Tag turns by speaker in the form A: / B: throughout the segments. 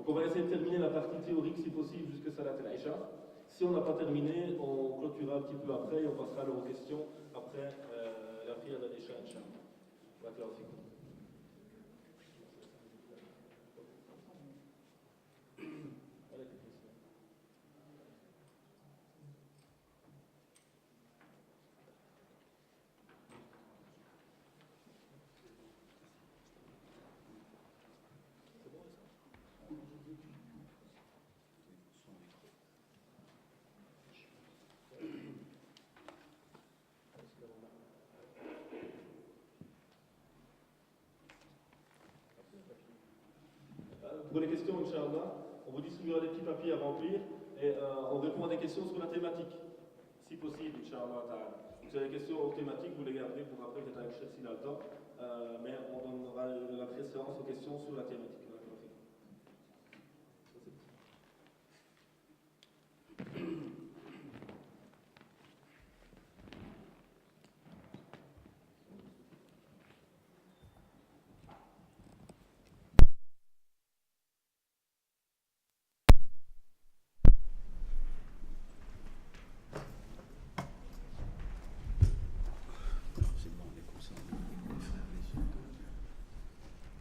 A: Donc on va essayer de terminer la partie théorique si possible jusqu'à Salat al-Isha. Si on n'a pas terminé, on clôturera un petit peu après et on passera à aux questions après la prière d'Al-Isha, Inch'Allah. Barakallahu fikum. Pour les questions, Inch'Allah, on vous distribuera des petits papiers à remplir et on répond à des questions sur la thématique, si possible, Inch'Allah. Donc, c'est des questions thématiques, vous les gardez pour après, peut-être avec Cheikh s'il a le temps, mais on donnera la préséance aux questions sur la thématique.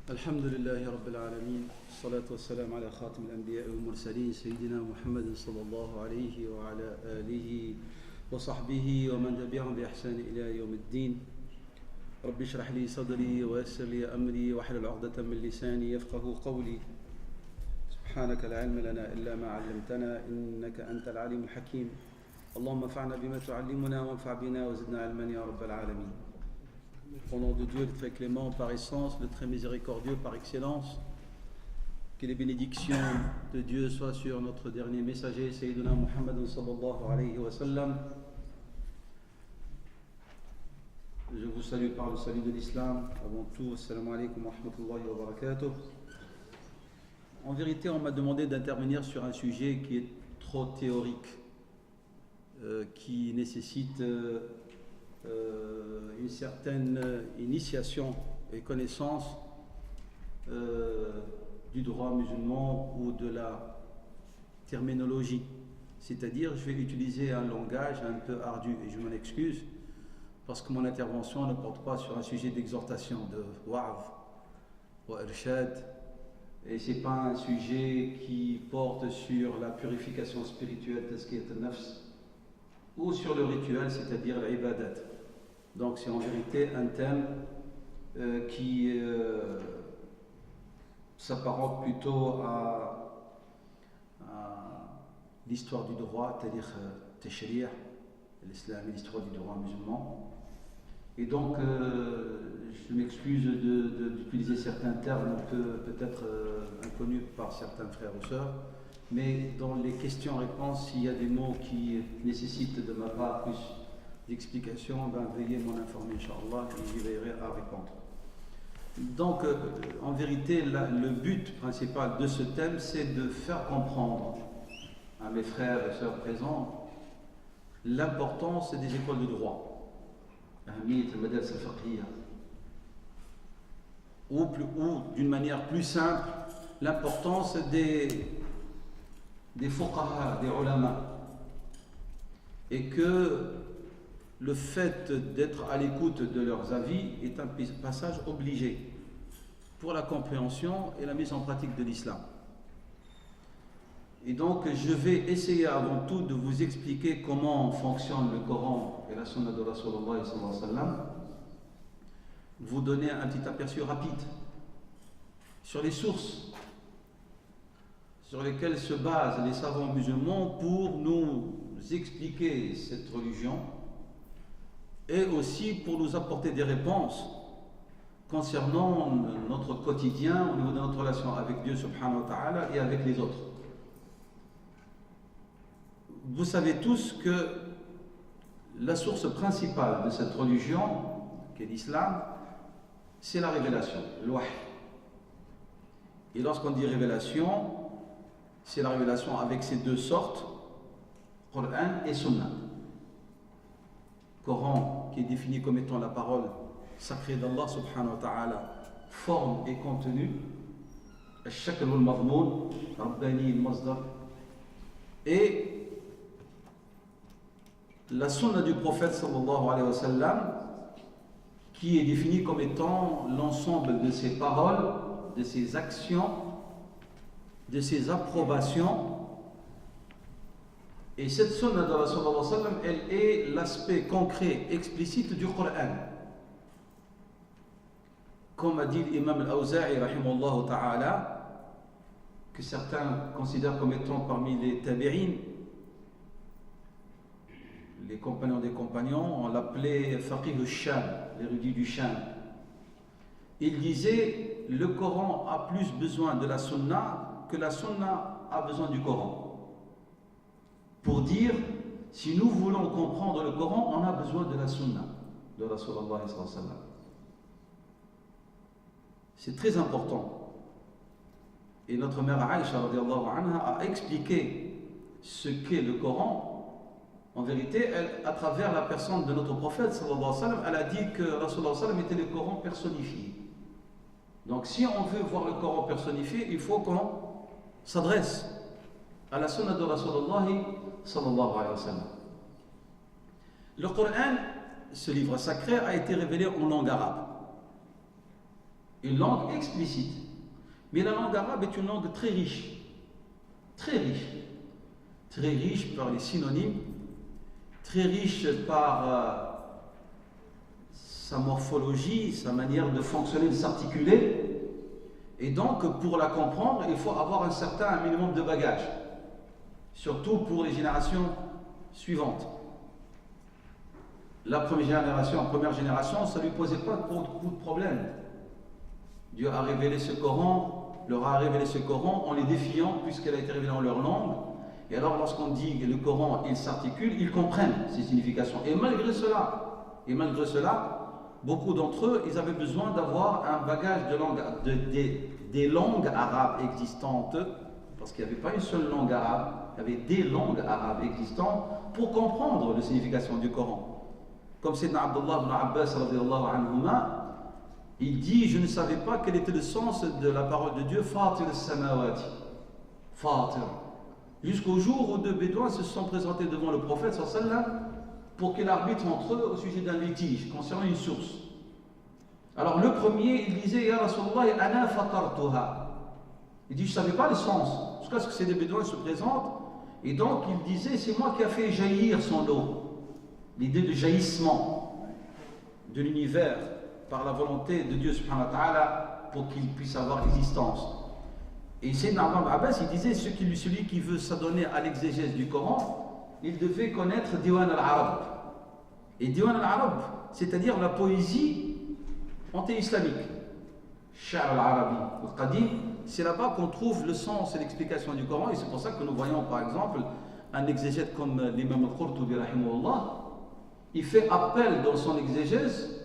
B: الحمد لله رب العالمين والصلاة والسلام على خاتم الأنبياء والمرسلين سيدنا محمد صلى الله عليه وعلى آله وصحبه ومن تبعهم بإحسان إلى يوم الدين رب اشرح لي صدري ويسر لي أمري واحلل عقدة من لساني يفقه قولي سبحانك لا علم لنا إلا ما علمتنا إنك أنت العليم الحكيم اللهم انفعنا بما تعلمنا وانفع بنا وزدنا علما يا رب العالمين. Au nom de Dieu, le très clément par essence, le très miséricordieux par excellence, que les bénédictions de Dieu soient sur notre dernier messager, Sayyidina Muhammad sallallahu alayhi wa sallam. Je vous salue par le salut de l'islam. Avant tout, assalamu alaikum wa rahmatullahi wa barakatuh. En vérité, on m'a demandé d'intervenir sur un sujet qui est trop théorique, qui nécessite une certaine initiation et connaissance du droit musulman ou de la terminologie. C'est-à-dire, je vais utiliser un langage un peu ardu et je m'en excuse parce que mon intervention ne porte pas sur un sujet d'exhortation, de wa'v ou irshad, et ce n'est pas un sujet qui porte sur la purification spirituelle, tazkiyat al-nafs, ou sur le rituel, c'est-à-dire l'ibadat. Donc c'est en vérité un thème qui s'apparente plutôt à l'histoire du droit, c'est-à-dire tashri', l'islam et l'histoire du droit musulman. Et donc je m'excuse d'utiliser certains termes peut-être inconnus par certains frères ou sœurs, mais dans les questions-réponses, s'il y a des mots qui nécessitent de ma part plus d'explications, veuillez m'en informer, Inch'Allah, et j'y veillerai à répondre. Donc, en vérité, le but principal de ce thème, c'est de faire comprendre à mes frères et sœurs présents l'importance des écoles de droit, ou d'une manière plus simple, l'importance des fuqaha, des ulama, et que le fait d'être à l'écoute de leurs avis est un passage obligé pour la compréhension et la mise en pratique de l'islam. Et donc je vais essayer avant tout de vous expliquer comment fonctionne le Coran et la Sunna de Rasulullah sallallahu alayhi wa sallam, vous donner un petit aperçu rapide sur les sources sur lesquelles se basent les savants musulmans pour nous expliquer cette religion et aussi pour nous apporter des réponses concernant notre quotidien au niveau de notre relation avec Dieu subhanahu wa ta'ala et avec les autres. Vous savez tous que la source principale de cette religion, qu'est l'islam, c'est la révélation, le wahy. Et lorsqu'on dit révélation, c'est la révélation avec ces deux sortes, Coran et Sunna. Coran qui est défini comme étant la parole sacrée d'Allah subhanahu wa ta'ala, forme et contenu, الشكل والمضمون رباني المصدر et la sunna du prophète sallallahu alayhi wa sallam qui est définie comme étant l'ensemble de ses paroles, de ses actions, de ses approbations. Et cette sunna de Rasul sallallahu alayhi wa sallam, elle est l'aspect concret, explicite du Coran. Comme a dit l'imam al-Awza'i rahimahullah ta'ala, que certains considèrent comme étant parmi les tabi'in, les compagnons des compagnons, on l'appelait Faqih al-Sham, l'érudit du Sham. Il disait, le Coran a plus besoin de la sunna que la sunna a besoin du Coran. Pour dire, si nous voulons comprendre le Coran, on a besoin de la sunna de Rasulullah sallallahu alayhi wa sallam. C'est très important. Et notre mère Aïcha radiallahu anha a expliqué ce qu'est le Coran. En vérité, elle, à travers la personne de notre prophète sallallahu alayhi wa sallam, elle a dit que Rasulullah sallallahu alayhi wa sallam était le Coran personnifié. Donc si on veut voir le Coran personnifié, il faut qu'on s'adresse à la sunna de Rasulullah sallallahu alayhi wa sallam. Le Coran, ce livre sacré, a été révélé en langue arabe. Une langue explicite. Mais la langue arabe est une langue très riche. Très riche. Très riche par les synonymes, très riche par sa morphologie, sa manière de fonctionner, de s'articuler. Et donc, pour la comprendre, il faut avoir un minimum de bagage. Surtout pour les générations suivantes. La première génération, ça ne lui posait pas beaucoup de problèmes. Dieu a révélé ce Coran, leur a révélé ce Coran en les défiant puisqu'elle a été révélée en leur langue. Et alors lorsqu'on dit que le Coran il s'articule, ils comprennent ses significations. Et malgré cela, beaucoup d'entre eux, ils avaient besoin d'avoir un bagage de langue, des langues arabes existantes, parce qu'il n'y avait pas une seule langue arabe, il y avait des langues arabes existantes pour comprendre la signification du Coran. Comme Sayyidina Abdullah ibn Abbas radiyallahu anhuma, il dit, je ne savais pas quel était le sens de la parole de Dieu, Fatir al-Samawati. Fatir. Jusqu'au jour où deux bédouins se sont présentés devant le prophète sallallahu alayhi wa sallam pour qu'il arbitre entre eux au sujet d'un litige concernant une source. Alors le premier, il disait, Ya Rasulallah, ana fatartuha. Il dit, je ne savais pas le sens. Jusqu'à ce que ces deux bédouins se présentent. Et donc il disait, c'est moi qui a fait jaillir son eau. L'idée de jaillissement de l'univers par la volonté de Dieu subhanahu wa ta'ala pour qu'il puisse avoir existence. Et Sayyidina Ibn Abbas, il disait, celui qui veut s'adonner à l'exégèse du Coran, il devait connaître Diwan al-Arab. Et Diwan al-Arab, c'est-à-dire la poésie anté-islamique. Sha'r al-Arabi, al-Qadim, c'est là-bas qu'on trouve le sens et l'explication du Coran. Et c'est pour ça que nous voyons par exemple un exégète comme l'imam al-Qurtubi rahimahullah, il fait appel dans son exégèse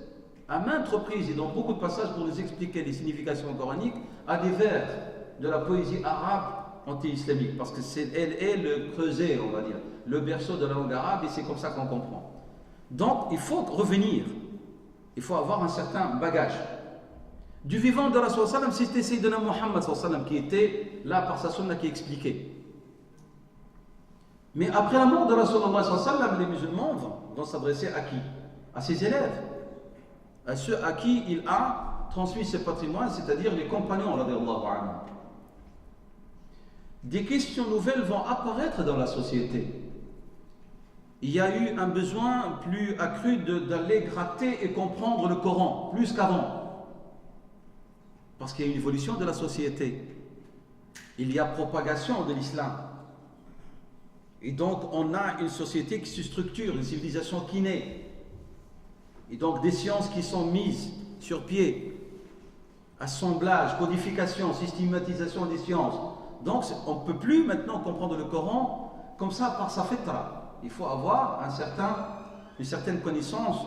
B: à maintes reprises et dans beaucoup de passages pour nous expliquer les significations coraniques à des vers de la poésie arabe anti-islamique, parce que elle est le creuset, on va dire, le berceau de la langue arabe, et c'est comme ça qu'on comprend. Donc il faut revenir, il faut avoir un certain bagage. Du vivant de Rasul sallam, c'était Sayyidina Muhammad sallam qui était là par sa sunna qui expliquait. Mais après la mort de Rasulullah sallam, les musulmans vont s'adresser à qui? À ses élèves, à ceux à qui il a transmis ce patrimoine, c'est-à-dire les compagnons radiyallahu anhum. Des questions nouvelles vont apparaître dans la société. Il y a eu un besoin plus accru d'aller gratter et comprendre le Coran, plus qu'avant. Parce qu'il y a une évolution de la société. Il y a propagation de l'islam. Et donc on a une société qui se structure, une civilisation qui naît. Et donc des sciences qui sont mises sur pied. Assemblage, codification, systématisation des sciences. Donc on ne peut plus maintenant comprendre le Coran comme ça par sa fitra. Il faut avoir une certaine connaissance.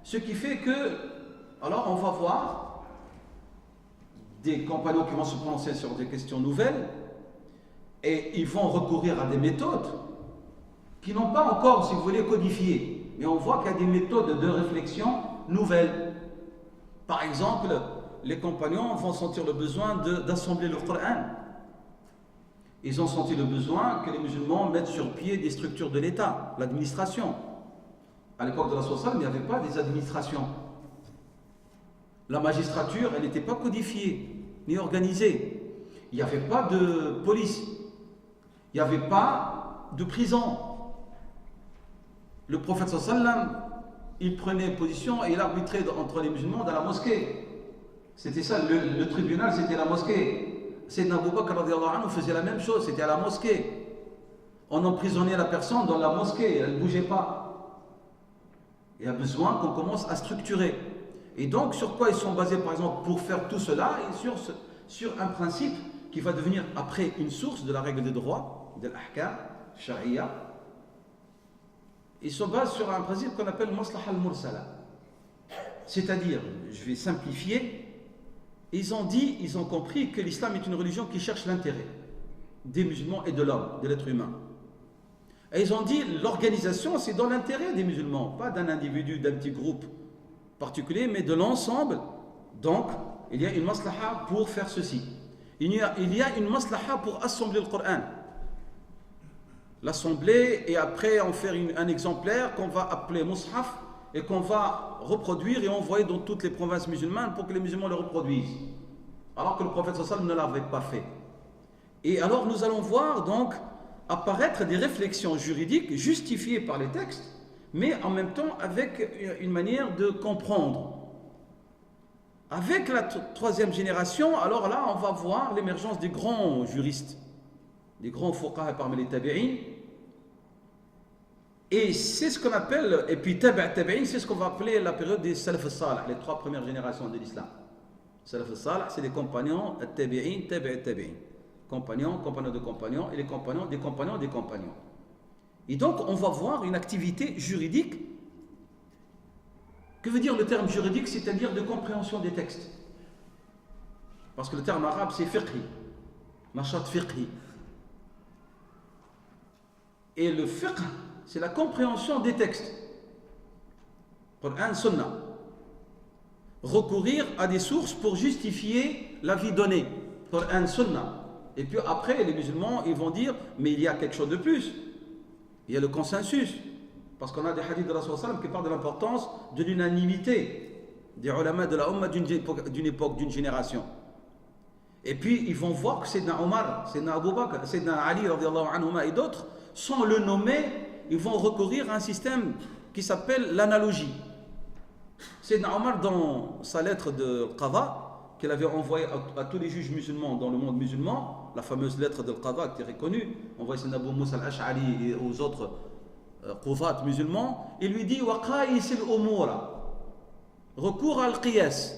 B: Ce qui fait que, alors on va voir des compagnons qui vont se prononcer sur des questions nouvelles et ils vont recourir à des méthodes qui n'ont pas encore, si vous voulez, codifié. Mais on voit qu'il y a des méthodes de réflexion nouvelles. Par exemple, les compagnons vont sentir le besoin d'assembler le Coran. Ils ont senti le besoin que les musulmans mettent sur pied des structures de l'État, l'administration. À l'époque de la Rasul, il n'y avait pas des administrations. La magistrature, elle n'était pas codifiée, ni organisée. Il n'y avait pas de police. Il n'y avait pas de prison. Le prophète sallam, il prenait position et il arbitrait entre les musulmans dans la mosquée. C'était ça, le tribunal, c'était la mosquée. Sayyidina Abu Bakr radiyallahu anhu faisait la même chose, c'était à la mosquée. On emprisonnait la personne dans la mosquée, elle ne bougeait pas. Il y a besoin qu'on commence à structurer. Et donc, sur quoi ils sont basés, par exemple, pour faire tout cela? Et sur un principe qui va devenir après une source de la règle des droits, de l'ahkam, sharia. Ils se basent sur un principe qu'on appelle maslaha al-mursala. C'est-à-dire, je vais simplifier, ils ont compris que l'islam est une religion qui cherche l'intérêt des musulmans et de l'homme, de l'être humain. Et ils ont dit, l'organisation, c'est dans l'intérêt des musulmans, pas d'un individu, d'un petit groupe particulier, mais de l'ensemble. Donc, il y a une maslaha pour faire ceci. Il y a une maslaha pour assembler le Coran. L'assembler et après en faire un exemplaire qu'on va appeler Mus'haf et qu'on va reproduire et envoyer dans toutes les provinces musulmanes pour que les musulmans le reproduisent. Alors que le prophète sallallahu alayhi wa sallam ne l'avait pas fait. Et alors nous allons voir donc apparaître des réflexions juridiques justifiées par les textes, mais en même temps avec une manière de comprendre. Avec la troisième génération, alors là on va voir l'émergence des grands juristes, des grands fuqaha parmi les tabi'in. Et c'est ce qu'on appelle, et puis tabi'in, c'est ce qu'on va appeler la période des salaf al-salih, les trois premières générations de l'islam. Salaf al-salih, c'est les compagnons, tabi'in, tabi'in. Compagnons de compagnons, et les compagnons des compagnons des compagnons. Et donc, on va voir une activité juridique. Que veut dire le terme juridique? C'est-à-dire de compréhension des textes. Parce que le terme arabe, c'est fiqhi. Nashat fiqhi. Et le fiqh, c'est la compréhension des textes. Coran, Sunna. Recourir à des sources pour justifier l'avis donné. Coran, Sunna. Et puis après, les musulmans, ils vont dire, mais il y a quelque chose de plus. Il y a le consensus. Parce qu'on a des hadiths de Rasul sallam qui parlent de l'importance de l'unanimité des ulama de la Ummah d'une époque, d'une génération. Et puis, ils vont voir que Sayyidina Omar, Sayyidina Abu Bakr, Sayyidina Ali, radiyallahu anhuma et d'autres, sans le nommer, ils vont recourir à un système qui s'appelle l'analogie. Sayyidina Omar, dans sa lettre de Qadha, qu'elle avait envoyée à tous les juges musulmans dans le monde musulman, la fameuse lettre de Qadha qui est reconnue, envoyée à Abu Musa al-Ash'ari et aux autres Qudat musulmans, il lui dit waqais al-umura, recours à al-qiyas,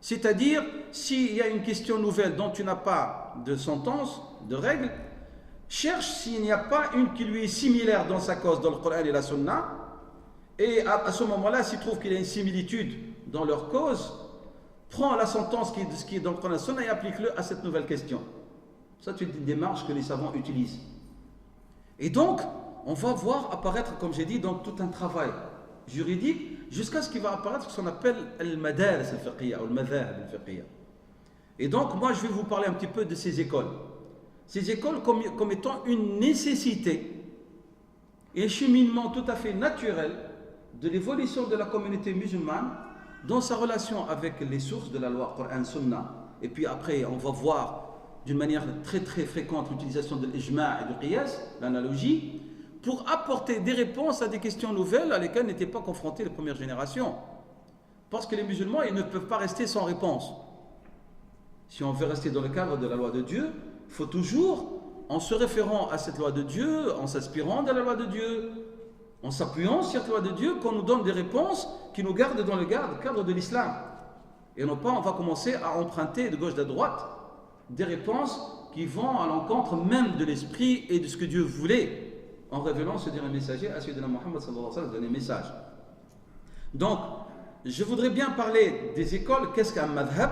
B: c'est-à-dire s'il y a une question nouvelle dont tu n'as pas de sentence, de règle, cherche s'il n'y a pas une qui lui est similaire dans sa cause, dans le Coran et la Sunna, et à ce moment-là, s'il trouve qu'il y a une similitude dans leur cause, prends la sentence qui est dans le Coran et la Sunna et applique-le à cette nouvelle question. Ça, c'est une démarche que les savants utilisent. Et donc, on va voir apparaître, comme j'ai dit, donc tout un travail juridique jusqu'à ce qu'il va apparaître ce qu'on appelle al-madaris al-fiqhiyya ou al-madhahib al-fiqhiyya. Et donc, moi, je vais vous parler un petit peu de ces écoles. Ces écoles comme étant une nécessité et un cheminement tout à fait naturel de l'évolution de la communauté musulmane dans sa relation avec les sources de la loi Coran Sunna. Et puis après, on va voir d'une manière très très fréquente l'utilisation de l'ijma' et du qiyas, l'analogie, pour apporter des réponses à des questions nouvelles à lesquelles n'étaient pas confrontées les premières générations. Parce que les musulmans, ils ne peuvent pas rester sans réponse. Si on veut rester dans le cadre de la loi de Dieu, il faut toujours, en se référant à cette loi de Dieu, en s'inspirant de la loi de Dieu, en s'appuyant sur cette loi de Dieu, qu'on nous donne des réponses qui nous gardent dans le cadre de l'islam. Et non pas, on va commencer à emprunter de gauche à droite des réponses qui vont à l'encontre même de l'esprit et de ce que Dieu voulait, en révélant ce dernier messager à Sayyidina Muhammad sallallahu alayhi wa sallam, le dernier message. Donc, je voudrais bien parler des écoles. Qu'est-ce qu'un madhab?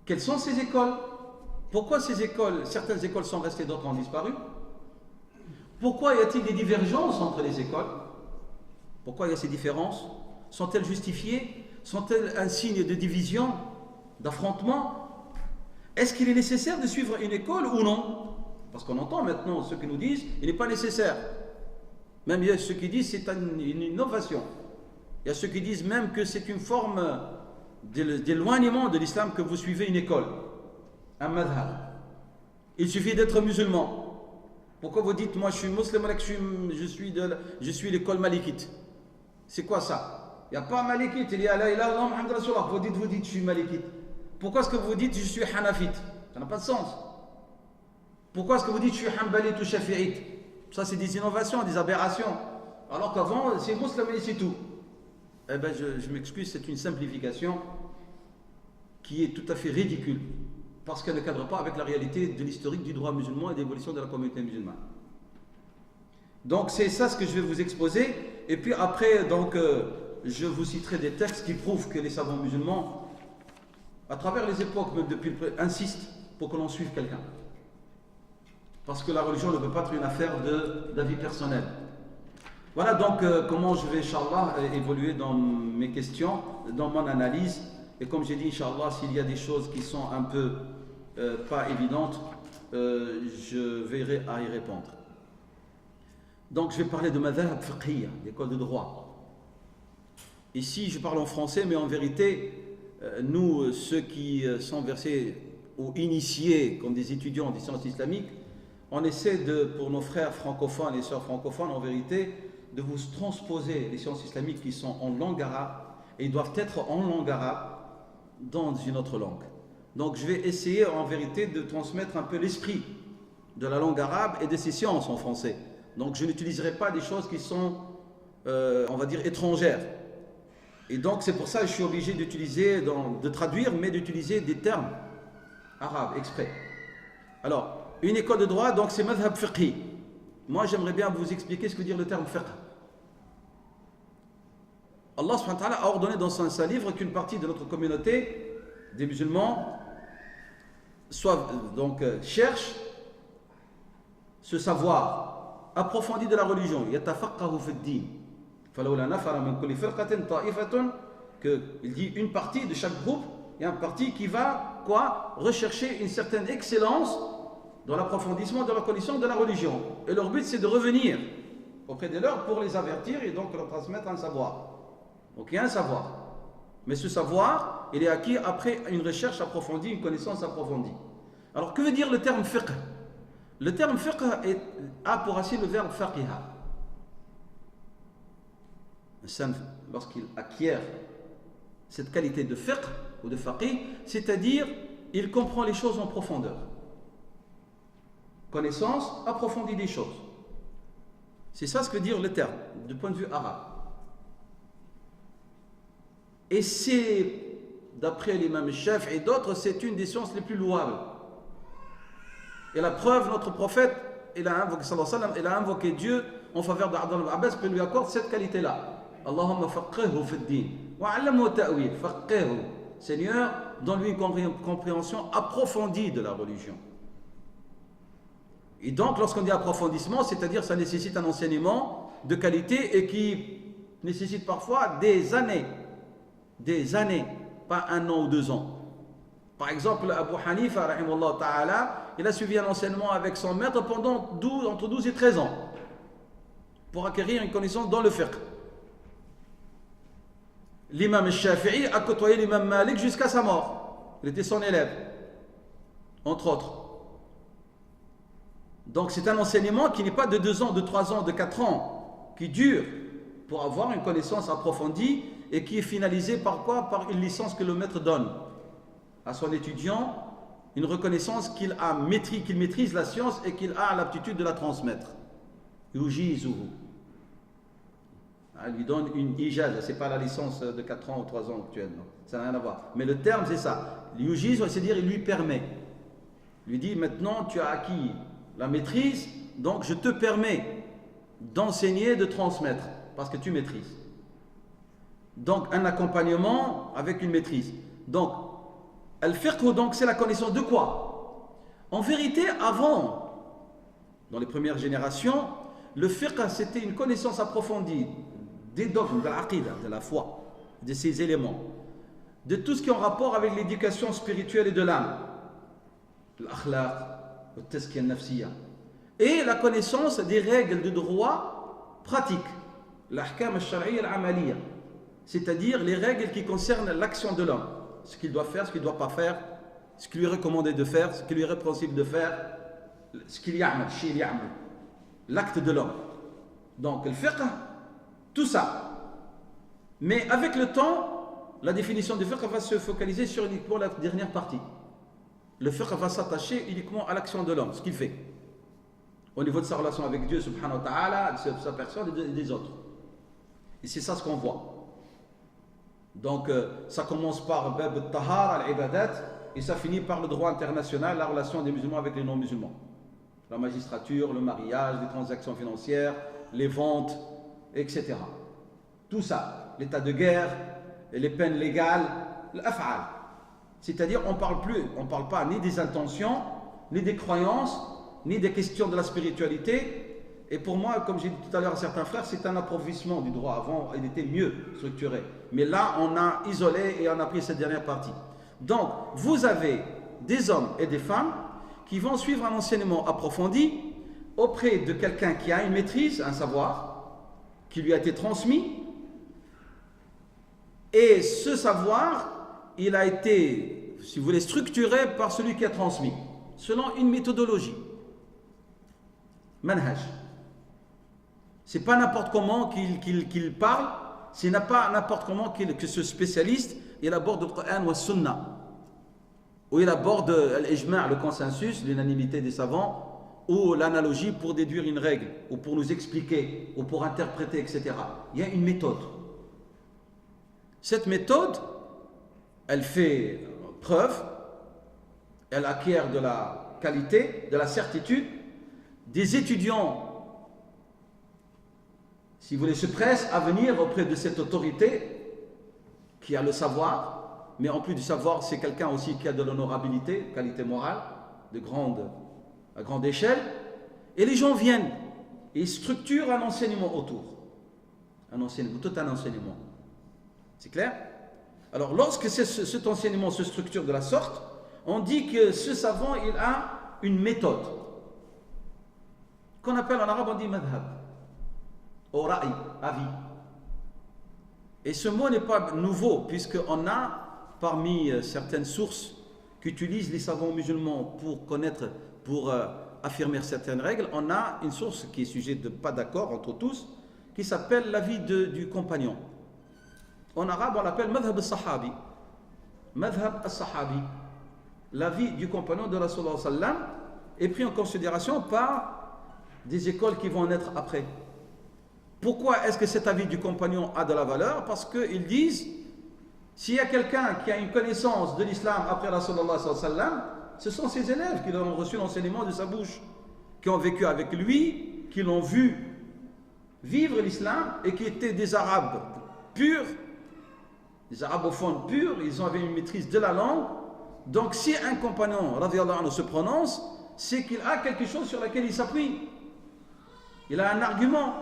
B: Quelles sont ces écoles? Pourquoi ces écoles, certaines écoles sont restées, d'autres ont disparu? Pourquoi y a-t-il des divergences entre les écoles? Pourquoi il y a ces différences? Sont-elles justifiées? sont-elles un signe de division, d'affrontement? Est-ce qu'il est nécessaire de suivre une école ou non? Parce qu'on entend maintenant ceux qui nous disent il n'est pas nécessaire. Même il y a ceux qui disent c'est une innovation. Il y a ceux qui disent même que c'est une forme d'éloignement de l'islam que vous suivez une école, un madhab. Il suffit d'être musulman. Pourquoi vous dites moi je suis musulman, je suis l'école malikite? C'est quoi ça? Il n'y a pas malikite, il y a la ilaha illallah Muhammad Rasulullah. Vous dites je suis malikite. Pourquoi est-ce que vous dites je suis hanafite? Ça n'a pas de sens. Pourquoi est-ce que vous dites je suis hanbalite ou shafi'ite? Ça c'est des innovations, des aberrations. Alors qu'avant c'est musulman et c'est tout. Eh bien je m'excuse, c'est une simplification qui est tout à fait ridicule. Parce qu'elle ne cadre pas avec la réalité de l'historique du droit musulman et de l'évolution de la communauté musulmane. Donc c'est ça ce que je vais vous exposer. Et puis après, donc, je vous citerai des textes qui prouvent que les savants musulmans, à travers les époques, même depuis insistent pour que l'on suive quelqu'un. Parce que la religion ne peut pas être une affaire d'avis personnel. Voilà donc comment je vais, Inch'Allah, évoluer dans mes questions, dans mon analyse. Et comme j'ai dit, Inch'Allah, s'il y a des choses qui sont un peu pas évidentes, je verrai à y répondre. Donc je vais parler de madhab fiqhiyya, d'école de droit. Ici je parle en français, mais en vérité, nous, ceux qui sont versés ou initiés comme des étudiants des sciences islamiques, on essaie pour nos frères francophones et sœurs francophones, en vérité, de vous transposer les sciences islamiques qui sont en langue arabe, et ils doivent être en langue arabe dans une autre langue. Donc je vais essayer en vérité de transmettre un peu l'esprit de la langue arabe et de ces sciences en français. Donc je n'utiliserai pas des choses qui sont, on va dire, étrangères. Et donc c'est pour ça que je suis obligé d'utiliser, de traduire, mais d'utiliser des termes arabes exprès. Alors, une école de droit, donc c'est madhab fiqhi. Moi j'aimerais bien vous expliquer ce que veut dire le terme fiqh. Allah subhanahu wa ta'ala a ordonné dans sa livre qu'une partie de notre communauté, des musulmans, cherche ce savoir approfondi de la religion. Yatafaqahu fi ad-din. Falawla nafara min kulli firqatin ta'ifatun, que il dit une partie de chaque groupe, il y a une partie qui va rechercher une certaine excellence dans l'approfondissement de la connaissance de la religion. Et leur but c'est de revenir auprès de leurs pour les avertir et donc leur transmettre un savoir. Donc il y a un savoir. Mais ce savoir, il est acquis après une recherche approfondie, une connaissance approfondie. Alors que veut dire le terme fiqh? Le terme fiqh a pour racine le verbe faqiha. Lorsqu'il acquiert cette qualité de fiqh ou de faqih, c'est-à-dire il comprend les choses en profondeur. Connaissance approfondie des choses. C'est ça ce que veut dire le terme, du point de vue arabe. Et c'est, d'après l'imam Shafi'i et d'autres, c'est une des sciences les plus louables. Et la preuve, notre prophète, il a invoqué Dieu en faveur d'Abdallah ibn Abbas pour lui accorder cette qualité-là. Allahumma faqihhu fi ad-din wa 'allimhu ta'wil. Faqihhu. Seigneur, donne-lui une compréhension approfondie de la religion. Et donc, lorsqu'on dit approfondissement, c'est-à-dire ça nécessite un enseignement de qualité et qui nécessite parfois des années, pas 1 an ou 2 ans. Par exemple, Abu Hanifa, rahimahullah ta'ala, il a suivi un enseignement avec son maître pendant entre 12 et 13 ans pour acquérir une connaissance dans le fiqh. L'imam Shafi'i a côtoyé l'imam Malik jusqu'à sa mort. Il était son élève, entre autres. Donc c'est un enseignement qui n'est pas de 2 ans, de 3 ans, de 4 ans, qui dure pour avoir une connaissance approfondie et qui est finalisé par quoi? Par une licence que le maître donne à son étudiant, une reconnaissance qu'il maîtrise la science et qu'il a l'aptitude de la transmettre. Yujizuhu. Il lui donne une ijaza, c'est pas la licence de 4 ans ou 3 ans actuelle, non. Ça n'a rien à voir. Mais le terme c'est ça. Yujizu, c'est-à-dire il lui permet. Il lui dit maintenant tu as acquis la maîtrise, donc je te permets d'enseigner, de transmettre, parce que tu maîtrises. Donc un accompagnement avec une maîtrise. Donc, al-fiqh, donc c'est la connaissance de quoi? En vérité, avant, dans les premières générations, le fiqh c'était une connaissance approfondie des dogmes, de l'aqidah, de la foi. de ces éléments, de tout ce qui est en rapport avec l'éducation spirituelle et de l'âme, l'akhlaq, le tazkiya nafsiya, et la connaissance des règles de droit pratiques, l'ahkam al-shar'iyya al-amaliyya, c'est-à-dire les règles qui concernent l'action de l'homme, ce qu'il doit faire, ce qu'il ne doit pas faire, ce qu'il lui est recommandé de faire, ce qu'il lui est répréhensible de faire, ce qu'il y a, l'acte de l'homme. Donc le fiqh, tout ça. Mais avec le temps, la définition du fiqh va se focaliser sur uniquement la dernière partie. Le fiqh va s'attacher uniquement à l'action de l'homme, ce qu'il fait, au niveau de sa relation avec Dieu subhanahu wa ta'ala, de sa personne et des autres. Et c'est ça ce qu'on voit. Donc ça commence par bab al-tahar, al-ibadat, et ça finit par le droit international, la relation des musulmans avec les non-musulmans. La magistrature, le mariage, les transactions financières, les ventes, etc. Tout ça, l'état de guerre, les peines légales, l'af'al. C'est-à-dire on parle pas ni des intentions, ni des croyances, ni des questions de la spiritualité. Et pour moi, comme j'ai dit tout à l'heure à certains frères, c'est un appauvrissement du droit. Avant, il était mieux structuré. Mais là, on a isolé et on a pris cette dernière partie. Donc, vous avez des hommes et des femmes qui vont suivre un enseignement approfondi auprès de quelqu'un qui a une maîtrise, un savoir, qui lui a été transmis. Et ce savoir, il a été, si vous voulez, structuré par celui qui a transmis, selon une méthodologie. Manhaj. C'est pas n'importe comment qu'il parle, c'est pas n'importe comment que ce spécialiste il aborde le Coran ou le Sunna, ou il aborde l'ijma', le consensus, l'unanimité des savants, ou l'analogie pour déduire une règle, ou pour nous expliquer, ou pour interpréter, etc. Il y a une méthode. Cette méthode, elle fait preuve, elle acquiert de la qualité, de la certitude. Des étudiants, si vous voulez, se pressent à venir auprès de cette autorité qui a le savoir, mais en plus du savoir, c'est quelqu'un aussi qui a de l'honorabilité, qualité morale, à grande échelle. Et les gens viennent et ils structurent un enseignement autour. Un enseignement, tout un enseignement. C'est clair? Alors, lorsque cet enseignement se structure de la sorte, on dit que ce savant, il a une méthode qu'on appelle en arabe, on dit madhab, ou ra'i, avis. Et ce mot n'est pas nouveau, puisqu'on a parmi certaines sources qu'utilisent les savants musulmans pour connaître, pour affirmer certaines règles, on a une source qui est sujet de pas d'accord entre tous, qui s'appelle l'avis du compagnon. En arabe, on l'appelle madhab al-sahabi. Madhab al-sahabi. L'avis du compagnon de Rasulullah sallallahu alayhi wa sallam est pris en considération par des écoles qui vont naître après. Pourquoi est-ce que cet avis du compagnon a de la valeur? Parce qu'ils disent, s'il y a quelqu'un qui a une connaissance de l'islam après Rasulullah sallallahu alayhi wa sallam, ce sont ses élèves qui ont reçu l'enseignement de sa bouche, qui ont vécu avec lui, qui l'ont vu vivre l'islam et qui étaient des Arabes purs, des arabophones purs, ils avaient une maîtrise de la langue. Donc si un compagnon radiyallahu anhu se prononce, c'est qu'il a quelque chose sur lequel il s'appuie. Il a un argument.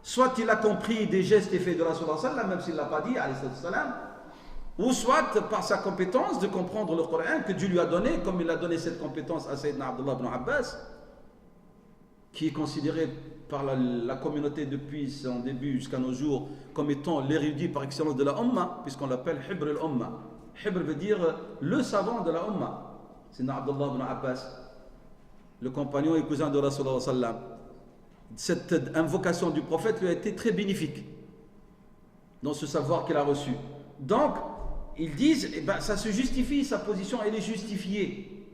B: Soit il a compris des gestes et faits de Rasulullah sallallahu alayhi wa sallam, même s'il ne l'a pas dit, alayhi salam, ou soit par sa compétence de comprendre le Coran que Dieu lui a donné, comme il a donné cette compétence à Sayyidina Abdullah ibn Abbas, qui est considéré par la communauté depuis son début jusqu'à nos jours comme étant l'érudit par excellence de la Ummah, puisqu'on l'appelle Hibr al-Ummah. Hibr veut dire le savant de la Ummah. C'est Abdullah ibn Abbas, le compagnon et cousin de Rasulullah sallam. Cette invocation du prophète lui a été très bénéfique dans ce savoir qu'il a reçu. Donc, ils disent, eh ben, ça se justifie, sa position, elle est justifiée.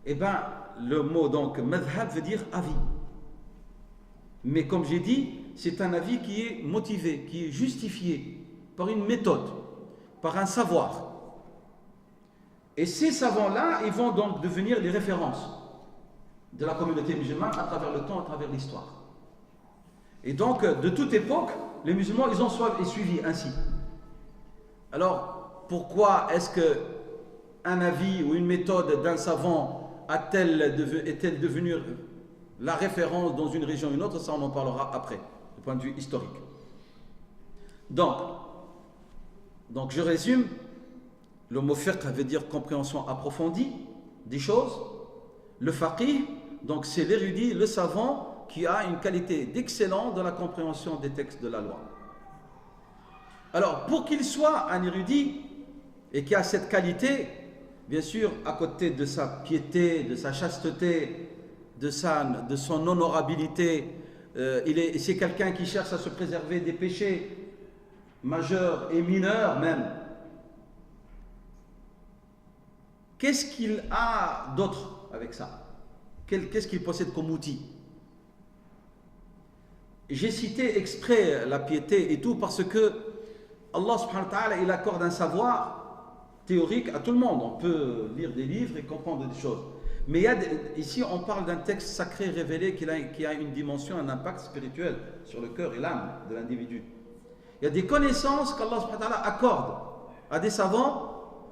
B: Eh ben, le mot donc madhab veut dire avis. Mais comme j'ai dit, c'est un avis qui est motivé, qui est justifié par une méthode, par un savoir. Et ces savants-là, ils vont donc devenir les références de la communauté musulmane à travers le temps, à travers l'histoire. Et donc, de toute époque, les musulmans, ils ont suivi ainsi. Alors, pourquoi est-ce qu'un avis ou une méthode d'un savant est-elle devenue la référence dans une région ou une autre? Ça, on en parlera après, du point de vue historique. Donc, Donc je résume, le mot fiqh veut dire compréhension approfondie des choses. Le faqih, donc c'est l'érudit, le savant qui a une qualité d'excellent dans la compréhension des textes de la loi. Alors pour qu'il soit un érudit et qui a cette qualité, bien sûr à côté de sa piété, de sa chasteté, de son honorabilité, c'est quelqu'un qui cherche à se préserver des péchés majeurs et mineurs même. Qu'est-ce qu'il a d'autre avec ça? Qu'est-ce qu'il possède comme outil? J'ai cité exprès la piété et tout parce que Allah subhanahu wa ta'ala, il accorde un savoir théorique à tout le monde. On peut lire des livres et comprendre des choses. Mais ici, on parle d'un texte sacré révélé qui a une dimension, un impact spirituel sur le cœur et l'âme de l'individu. Il y a des connaissances qu'Allah subhanahu wa ta'ala accorde à des savants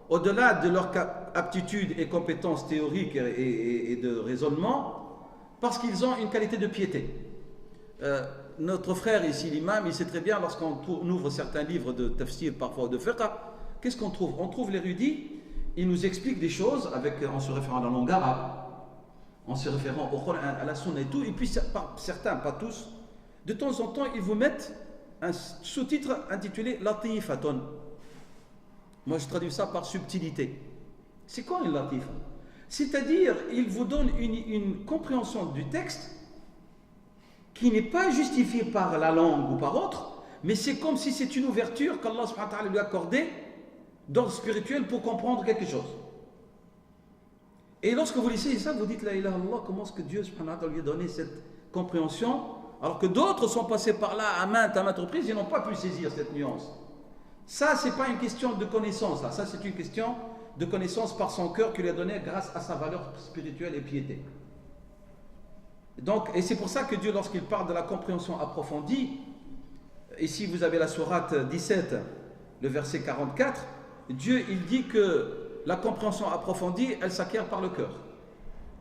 B: au-delà de leur aptitude et compétences théoriques et de raisonnement, parce qu'ils ont une qualité de piété. Notre frère ici, l'imam, il sait très bien, lorsqu'on ouvre certains livres de tafsir, parfois de fiqh, qu'est-ce qu'on trouve? On trouve l'érudit, il nous explique des choses en se référant à la langue arabe, en se référant au Coran, à la sunna et tout, et puis certains, pas tous, de temps en temps, ils vous mettent un sous-titre intitulé Latifatun. Moi, je traduis ça par subtilité. C'est quoi une latifa? C'est-à-dire, il vous donne une compréhension du texte qui n'est pas justifiée par la langue ou par autre, mais c'est comme si c'est une ouverture qu'Allah subhanahu wa ta'ala lui a accordée d'ordre spirituel pour comprendre quelque chose. Et lorsque vous lisez ça, vous dites la ilaha illallah, comment est-ce que Dieu subhanahu wa ta'ala lui a donné cette compréhension, alors que d'autres sont passés par là à maintes reprises, ils n'ont pas pu saisir cette nuance. Ça, c'est pas une question de connaissance, là. Ça, c'est une question de connaissance par son cœur qu'il lui a donné grâce à sa valeur spirituelle et piété. Donc, et c'est pour ça que Dieu, lorsqu'il parle de la compréhension approfondie, ici vous avez la sourate 17, le verset 44, Dieu, il dit que la compréhension approfondie, elle s'acquiert par le cœur.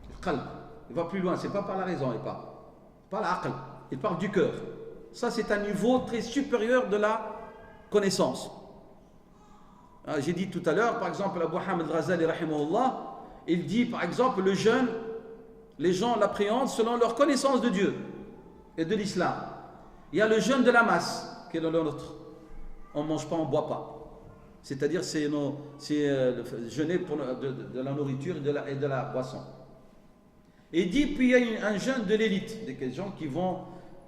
B: Le qalb. Il va plus loin, c'est pas par la raison, il parle. Pas l'aql, il parle du cœur. Ça, c'est un niveau très supérieur de la connaissance. J'ai dit tout à l'heure, par exemple, Abu Hamid al-Ghazali, rahimahullah, il dit, par exemple, le jeûne, les gens l'appréhendent selon leur connaissance de Dieu et de l'islam. Il y a le jeûne de la masse, qui est le nôtre. On ne mange pas, on ne boit pas. C'est-à-dire, c'est jeûner pour de la nourriture et de la boisson. Et il dit, puis il y a un jeûne de l'élite, des gens qui vont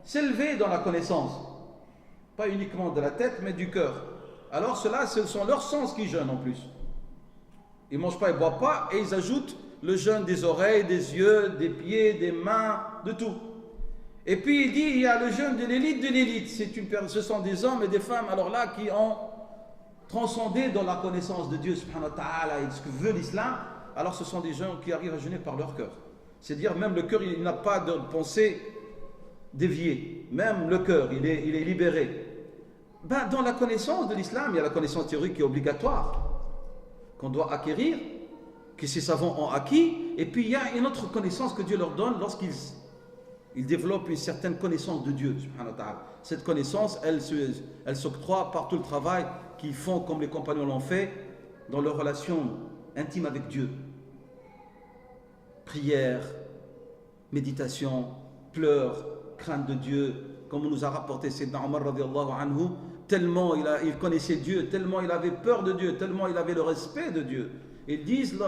B: s'élever dans la connaissance. Pas uniquement de la tête, mais du cœur. Alors ceux-là, ce sont leurs sens qui jeûnent en plus. Ils ne mangent pas, ils ne boivent pas, et ils ajoutent le jeûne des oreilles, des yeux, des pieds, des mains, de tout. Et puis il dit, il y a le jeûne de l'élite de l'élite. Ce sont des hommes et des femmes, alors là, qui ont transcendé dans la connaissance de Dieu, subhanahu wa ta'ala, et de ce que veut l'islam. Alors ce sont des gens qui arrivent à jeûner par leur cœur. C'est-à-dire, même le cœur, il n'a pas de pensée déviée. Même le cœur, il est libéré. Ben, dans la connaissance de l'islam, il y a la connaissance théorique qui est obligatoire, qu'on doit acquérir, que ces savants ont acquis, et puis il y a une autre connaissance que Dieu leur donne lorsqu'ils développent une certaine connaissance de Dieu, subhanahu wa ta'ala. Cette connaissance, elle s'octroie par tout le travail qu'ils font, comme les compagnons l'ont fait, dans leur relation intime avec Dieu. Prière, méditation, pleurs, crainte de Dieu, comme on nous a rapporté Sayyidina Omar radiallahu anhu, tellement il connaissait Dieu, tellement il avait peur de Dieu, tellement il avait le respect de Dieu. Ils disent,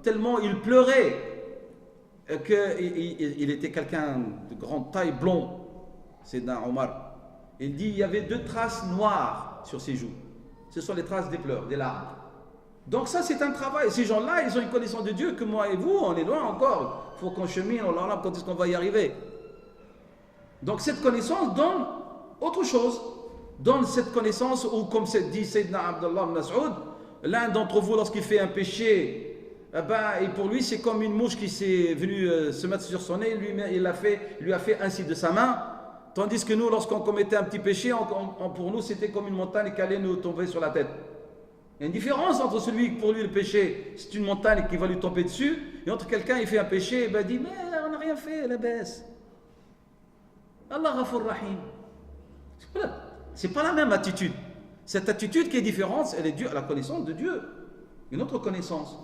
B: tellement il pleurait, qu'il était quelqu'un de grande taille, blond, Sayyidina Omar. Il dit, il y avait 2 traces noires sur ses joues. Ce sont les traces des pleurs, des larmes. Donc ça, c'est un travail. Ces gens-là, ils ont une connaissance de Dieu que moi et vous, on est loin encore. Il faut qu'on chemine, on leur quand est-ce qu'on va y arriver. Donc cette connaissance donne autre chose. Donne cette connaissance où, comme dit Sayyidina Abdullah ibn Mas'ud, l'un d'entre vous, lorsqu'il fait un péché, et pour lui, c'est comme une mouche qui s'est venue se mettre sur son nez, il lui a fait ainsi de sa main. Tandis que nous, lorsqu'on commettait un petit péché, pour nous, c'était comme une montagne qui allait nous tomber sur la tête. Il y a une différence entre celui, pour lui, le péché, c'est une montagne qui va lui tomber dessus, et entre quelqu'un, il fait un péché, et dit, mais on n'a rien fait, la baisse. Allah Ghafur Rahim. C'est pas la même attitude. Cette attitude qui est différente, elle est due à la connaissance de Dieu, une autre connaissance.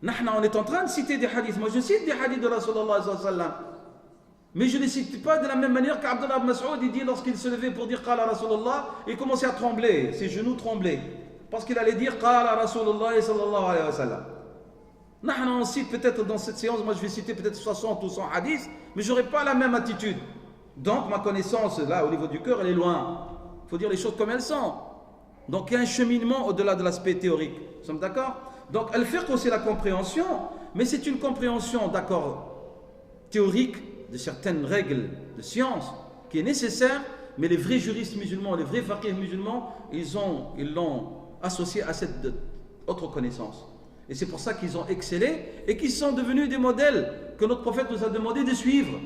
B: On est en train de citer des hadiths. Moi, je cite des hadiths de Rasulullah sallallahu alayhi wa sallam. Mais je ne les cite pas de la même manière qu'Abdullah ibn Mas'ud, il dit lorsqu'il se levait pour dire Qala Rasulullah, il commençait à trembler, ses genoux tremblaient. Parce qu'il allait dire Qala Rasulullah sallallahu alayhi wa sallam. On cite peut-être dans cette séance, moi je vais citer peut-être 60 ou 100 hadiths, mais je n'aurai pas la même attitude. Donc ma connaissance, là, au niveau du cœur, elle est loin. Il faut dire les choses comme elles sont. Donc il y a un cheminement au-delà de l'aspect théorique. Nous sommes d'accord? Donc al-fiqh, c'est la compréhension, mais c'est une compréhension, d'accord, théorique, de certaines règles de science qui est nécessaire, mais les vrais juristes musulmans, les vrais faqih musulmans, ils l'ont associé à cette autre connaissance. Et c'est pour ça qu'ils ont excellé et qu'ils sont devenus des modèles que notre prophète nous a demandé de suivre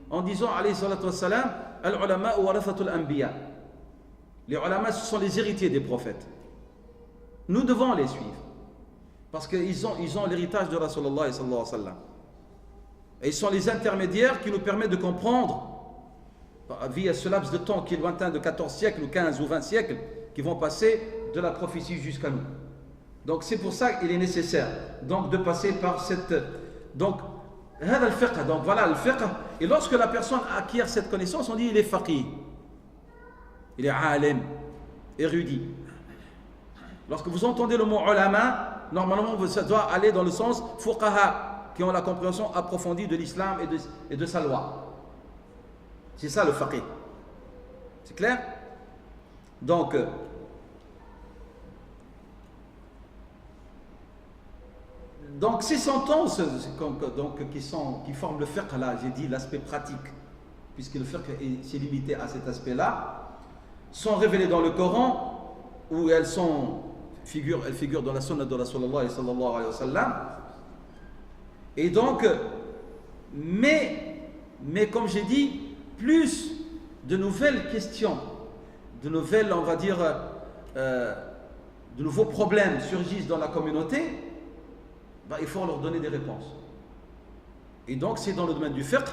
B: en disant alayhi salatu wassalam, al-ulama warathatul anbiya. Les ulama, ce sont les héritiers des prophètes. Nous devons les suivre parce qu'ils ont l'héritage de Rasulullah sallallahu alayhi wa sallam. Et ils sont les intermédiaires qui nous permettent de comprendre, via ce laps de temps qui est lointain de 14 siècles ou 15 ou 20 siècles, qui vont passer de la prophétie jusqu'à nous. Donc c'est pour ça qu'il est nécessaire donc, de passer par cette... Donc, donc voilà le fiqh. Et lorsque la personne acquiert cette connaissance, on dit il est faqih. Il est alim, érudit. Lorsque vous entendez le mot ulama, normalement ça doit aller dans le sens fuqaha, qui ont la compréhension approfondie de l'islam et de sa loi. C'est ça le faqih. C'est clair? Donc, ces sentences qui forment le fiqh, là, j'ai dit l'aspect pratique, puisque le fiqh s'est limité à cet aspect-là, sont révélées dans le Coran, où elles figurent dans la sunna de Rasulullah sallallahu alayhi wa sallam. Et donc, mais comme j'ai dit, plus de nouvelles questions, de nouvelles, on va dire, de nouveaux problèmes surgissent dans la communauté, il faut leur donner des réponses. Et donc, c'est dans le domaine du fiqh.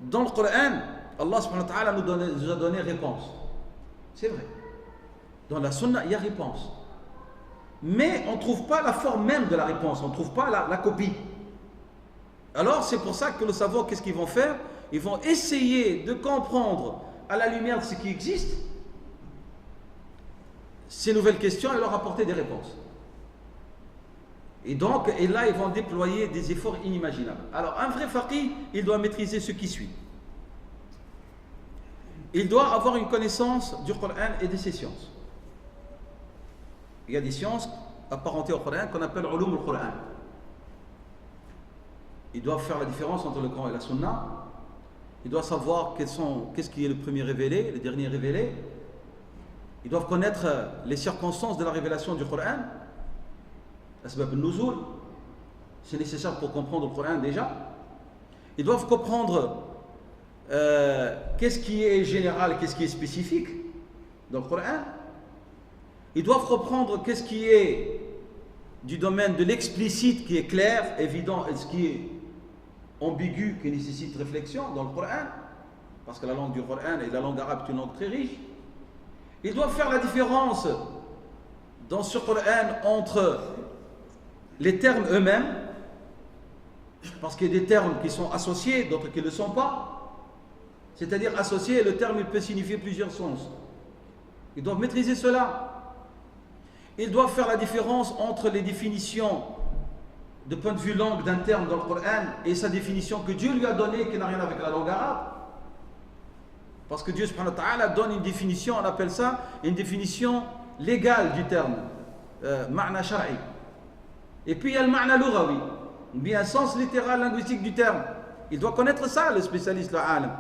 B: Dans le Coran, Allah subhanahu wa ta'ala nous a donné réponse. C'est vrai. Dans la sunna, il y a réponse. Mais on ne trouve pas la forme même de la réponse, on ne trouve pas la copie. Alors c'est pour ça que le savoir, qu'est-ce qu'ils vont faire? Ils vont essayer de comprendre à la lumière de ce qui existe ces nouvelles questions et leur apporter des réponses. Et là ils vont déployer des efforts inimaginables. Alors un vrai faqih, il doit maîtriser ce qui suit. Il doit avoir une connaissance du Coran et de ses sciences. Il y a des sciences apparentées au Coran qu'on appelle ulum al-Quran. Ils doivent faire la différence entre le Coran et la Sunna. Ils doivent savoir qu'est-ce qui est le premier révélé, le dernier révélé. Ils doivent connaître les circonstances de la révélation du Coran. Asbab al-Nuzul, c'est nécessaire pour comprendre le Coran déjà. Ils doivent comprendre qu'est-ce qui est général, qu'est-ce qui est spécifique dans le Coran. Ils doivent reprendre qu'est-ce qui est du domaine de l'explicite, qui est clair, évident, et ce qui est ambigu, qui nécessite réflexion dans le Coran, parce que la langue du Coran et la langue arabe est une langue très riche. Ils doivent faire la différence dans ce Coran entre les termes eux-mêmes, parce qu'il y a des termes qui sont associés, d'autres qui ne le sont pas. C'est-à-dire associé, le terme il peut signifier plusieurs sens. Ils doivent maîtriser cela. Ils doivent faire la différence entre les définitions de point de vue langue d'un terme dans le Coran et sa définition que Dieu lui a donnée qui n'a rien avec la langue arabe. Parce que Dieu subhanahu wa ta'ala donne une définition, on appelle ça une définition légale du terme, ma'na shar'i. Et puis il y a le ma'na lughawi, ou bien un sens littéral linguistique du terme. Il doit connaître ça, le spécialiste, le alim.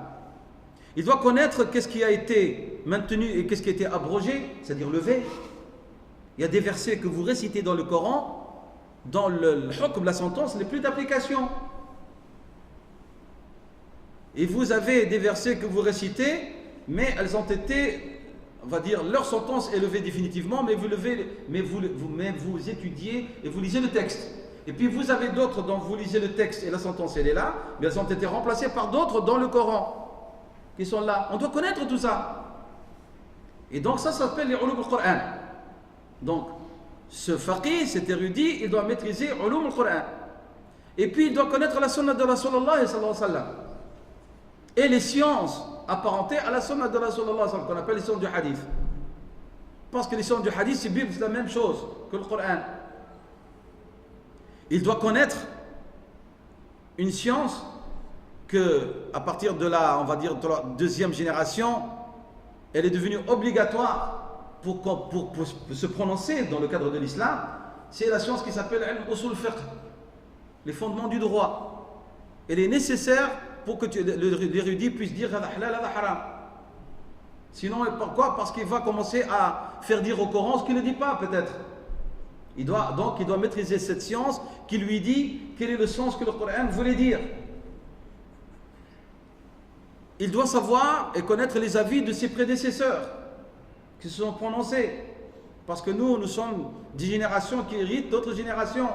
B: Il doit connaître qu'est-ce qui a été maintenu et qu'est-ce qui a été abrogé, c'est-à-dire levé. Il y a des versets que vous récitez dans le Coran, dans le hukm, la sentence, n'est plus d'application. Et vous avez des versets que vous récitez, mais elles ont été, on va dire, leur sentence est levée définitivement, mais vous étudiez et vous lisez le texte. Et puis vous avez d'autres dont vous lisez le texte et la sentence elle est là, mais elles ont été remplacées par d'autres dans le Coran, qui sont là. On doit connaître tout ça. Et donc ça s'appelle les ulum al-Qur'an. Donc, ce faqih, cet érudit, il doit maîtriser ulum al-Qur'an. Et puis il doit connaître la sunna de Rasulullah sallallahu alayhi wa sallam. Et les sciences apparentées à la sunna de Rasulullah sallallahu qu'on appelle les sciences du hadith. Parce que les sciences du hadith, c'est la même chose que le Qur'an. Il doit connaître une science que, à partir de la, on va dire, de la deuxième génération, elle est devenue obligatoire pour se prononcer dans le cadre de l'islam. C'est la science qui s'appelle usul fiqh, les fondements du droit. Elle est nécessaire pour que l'érudit puisse dire hada halal, hada haram. Sinon, pourquoi? Parce qu'il va commencer à faire dire au Coran ce qu'il ne dit pas, peut-être. Il doit maîtriser cette science qui lui dit quel est le sens que le Coran voulait dire. Il doit savoir et connaître les avis de ses prédécesseurs qui se sont prononcés. Parce que nous sommes des générations qui héritent d'autres générations.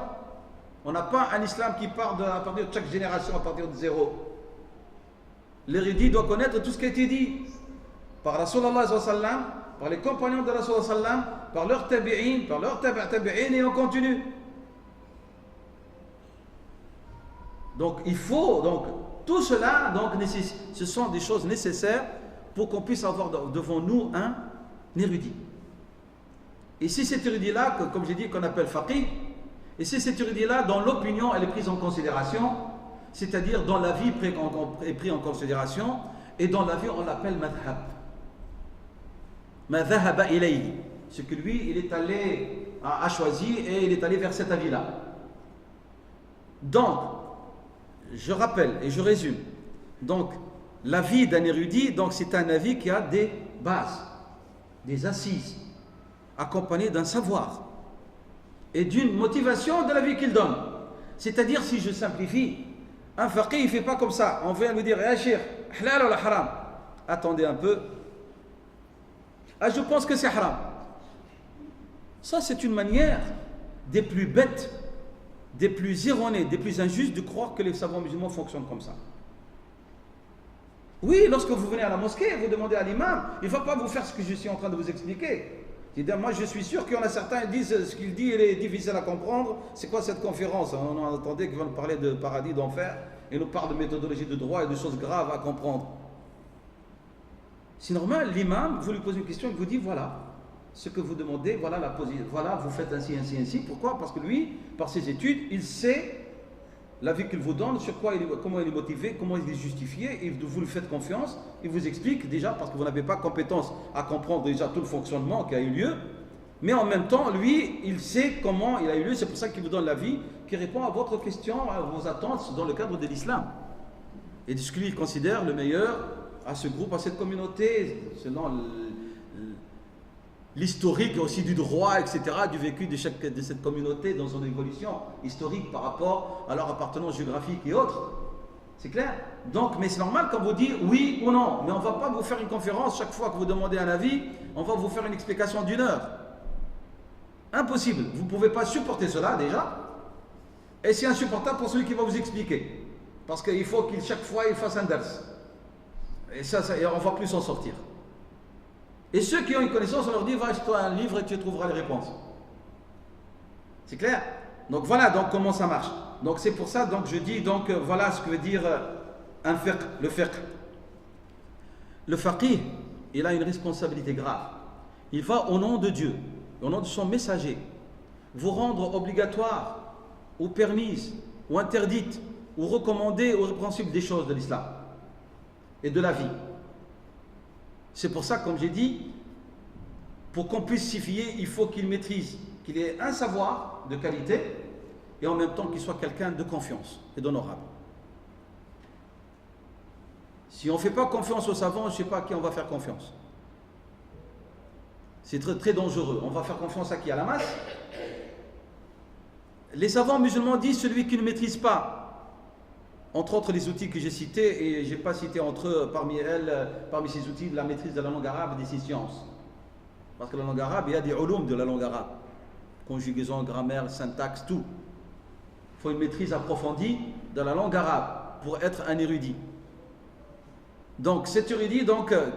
B: On n'a pas un islam qui part à partir de chaque génération, à partir de zéro. L'érudit doit connaître tout ce qui a été dit par Rasulullah sallallahu alayhi wa sallam, par les compagnons de Rasulullah sallallahu alayhi wa sallam, par leurs tabi'in, par leurs tabi'in, et on continue. Donc il faut, tout cela, ce sont des choses nécessaires pour qu'on puisse avoir devant nous un érudit. Et si cet érudit-là, comme j'ai dit, qu'on appelle faqih, et si cet érudit-là, dans l'opinion, elle est prise en considération, c'est-à-dire dans la vie est pris en considération, et dans la vie on l'appelle madhab. Ma dhahaba ilayhi. Ce que lui, il est allé, a choisi, et il est allé vers cet avis-là. Donc, je rappelle et je résume. Donc, l'avis d'un érudit, c'est un avis qui a des bases, des assises, accompagné d'un savoir et d'une motivation de l'avis qu'il donne. C'est-à-dire, si je simplifie, un faqih, il ne fait pas comme ça. On vient lui dire, eh shir, halal ou haram? Attendez un peu. Ah, je pense que c'est haram. Ça, c'est une manière des plus bêtes, des plus erronées, des plus injustes de croire que les savants musulmans fonctionnent comme ça. Oui, lorsque vous venez à la mosquée, vous demandez à l'imam, il ne va pas vous faire ce que je suis en train de vous expliquer. Moi, je suis sûr qu'il y en a certains qui disent ce qu'il dit, il est difficile à comprendre. C'est quoi cette conférence? On entendait qu'ils vont nous parler de paradis, d'enfer, et nous parle de méthodologie de droit et de choses graves à comprendre. C'est normal, l'imam, vous lui posez une question, il vous dit voilà, ce que vous demandez, voilà la position, voilà, vous faites ainsi, ainsi, ainsi. Pourquoi? Parce que lui, par ses études, il sait l'avis qu'il vous donne, sur quoi comment il est motivé, comment il est justifié, et vous lui faites confiance, il vous explique déjà, parce que vous n'avez pas compétence à comprendre déjà tout le fonctionnement qui a eu lieu, mais en même temps, lui, il sait comment il a eu lieu, c'est pour ça qu'il vous donne l'avis qui répond à votre question, à vos attentes dans le cadre de l'islam, et de ce qu'il considère le meilleur à ce groupe, à cette communauté, selon l'historique aussi du droit, etc., du vécu de cette communauté dans son évolution historique par rapport à leur appartenance géographique et autres. C'est clair? Donc, mais c'est normal quand vous dites oui ou non, mais on ne va pas vous faire une conférence chaque fois que vous demandez un avis, on va vous faire une explication d'1 heure. Impossible, vous ne pouvez pas supporter cela déjà, et c'est insupportable pour celui qui va vous expliquer, parce qu'il faut qu'il chaque fois il fasse un ders. Et ça, on ne va plus s'en sortir. Et ceux qui ont une connaissance, on leur dit va acheter-toi un livre et tu trouveras les réponses. C'est clair? Donc voilà comment ça marche. Donc c'est pour ça je dis voilà ce que veut dire un fiqh, le fiqh. Le faqih, il a une responsabilité grave. Il va au nom de Dieu, au nom de son messager, vous rendre obligatoire ou permise ou interdite ou recommandée ou répréhensible des choses de l'islam et de la vie. C'est pour ça, comme j'ai dit, pour qu'on puisse s'y fier, il faut qu'il maîtrise, qu'il ait un savoir de qualité et en même temps qu'il soit quelqu'un de confiance et d'honorable. Si on ne fait pas confiance aux savants, je ne sais pas à qui on va faire confiance. C'est très, très dangereux. On va faire confiance à qui? À la masse? Les savants musulmans disent celui qui ne maîtrise pas, entre autres les outils que j'ai cités, et je n'ai pas cité entre eux, parmi ces outils, la maîtrise de la langue arabe et des sciences. Parce que la langue arabe, il y a des ulum de la langue arabe. Conjugaison, grammaire, syntaxe, tout. Il faut une maîtrise approfondie de la langue arabe pour être un érudit. Donc cet érudit,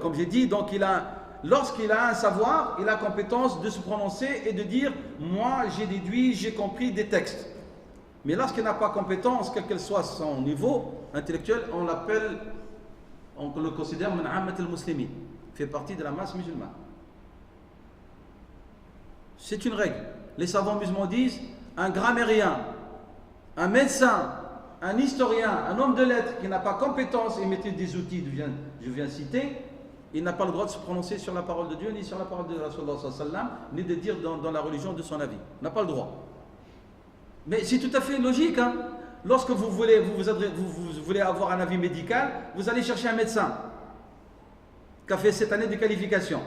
B: comme j'ai dit, il a lorsqu'il a un savoir, il a compétence de se prononcer et de dire moi j'ai déduit, j'ai compris des textes. Mais lorsqu'il n'a pas compétence, quel qu'elle soit son niveau intellectuel, on le considère min ammat al-muslimin, fait partie de la masse musulmane. C'est une règle. Les savants musulmans disent un grammairien, un médecin, un historien, un homme de lettres qui n'a pas compétence et maîtrise des outils que je viens citer, il n'a pas le droit de se prononcer sur la parole de Dieu, ni sur la parole de Rasulullah sallallahu alayhi wa sallam, ni de dire dans la religion de son avis. Il n'a pas le droit. Mais c'est tout à fait logique. Hein. Lorsque vous voulez avoir un avis médical, vous allez chercher un médecin qui a fait 7 années de qualification.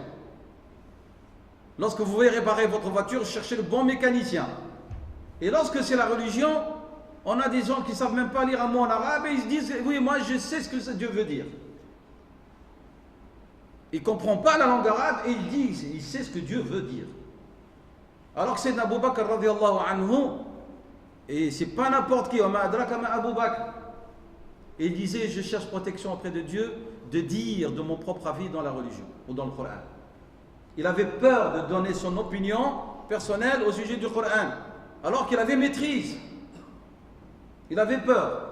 B: Lorsque vous voulez réparer votre voiture, cherchez le bon mécanicien. Et lorsque c'est la religion, on a des gens qui ne savent même pas lire un mot en arabe et ils se disent oui, moi je sais ce que Dieu veut dire. Il ne comprend pas la langue arabe et il sait ce que Dieu veut dire. Alors que c'est Abu Bakr radiyallahu anhu, et c'est pas n'importe qui, Abu Bakr. Et il disait je cherche protection auprès de Dieu de dire de mon propre avis dans la religion ou dans le Coran. Il avait peur de donner son opinion personnelle au sujet du Coran, alors qu'il avait maîtrise. Il avait peur.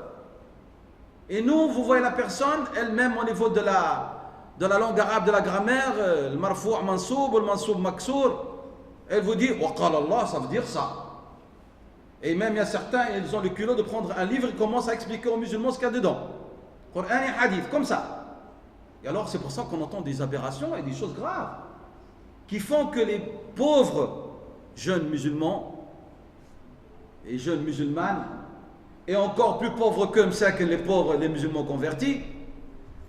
B: Et nous, vous voyez la personne, elle-même au niveau de la langue arabe, de la grammaire, le marfou' mansoub, le mansoub maksour, elle vous dit, wa qala Allah, ça veut dire ça. Et même il y a certains, ils ont le culot de prendre un livre et commencent à expliquer aux musulmans ce qu'il y a dedans. Coran et hadith, comme ça. Et alors c'est pour ça qu'on entend des aberrations et des choses graves qui font que les pauvres jeunes musulmans et jeunes musulmanes, et encore plus pauvres comme ça que les musulmans convertis,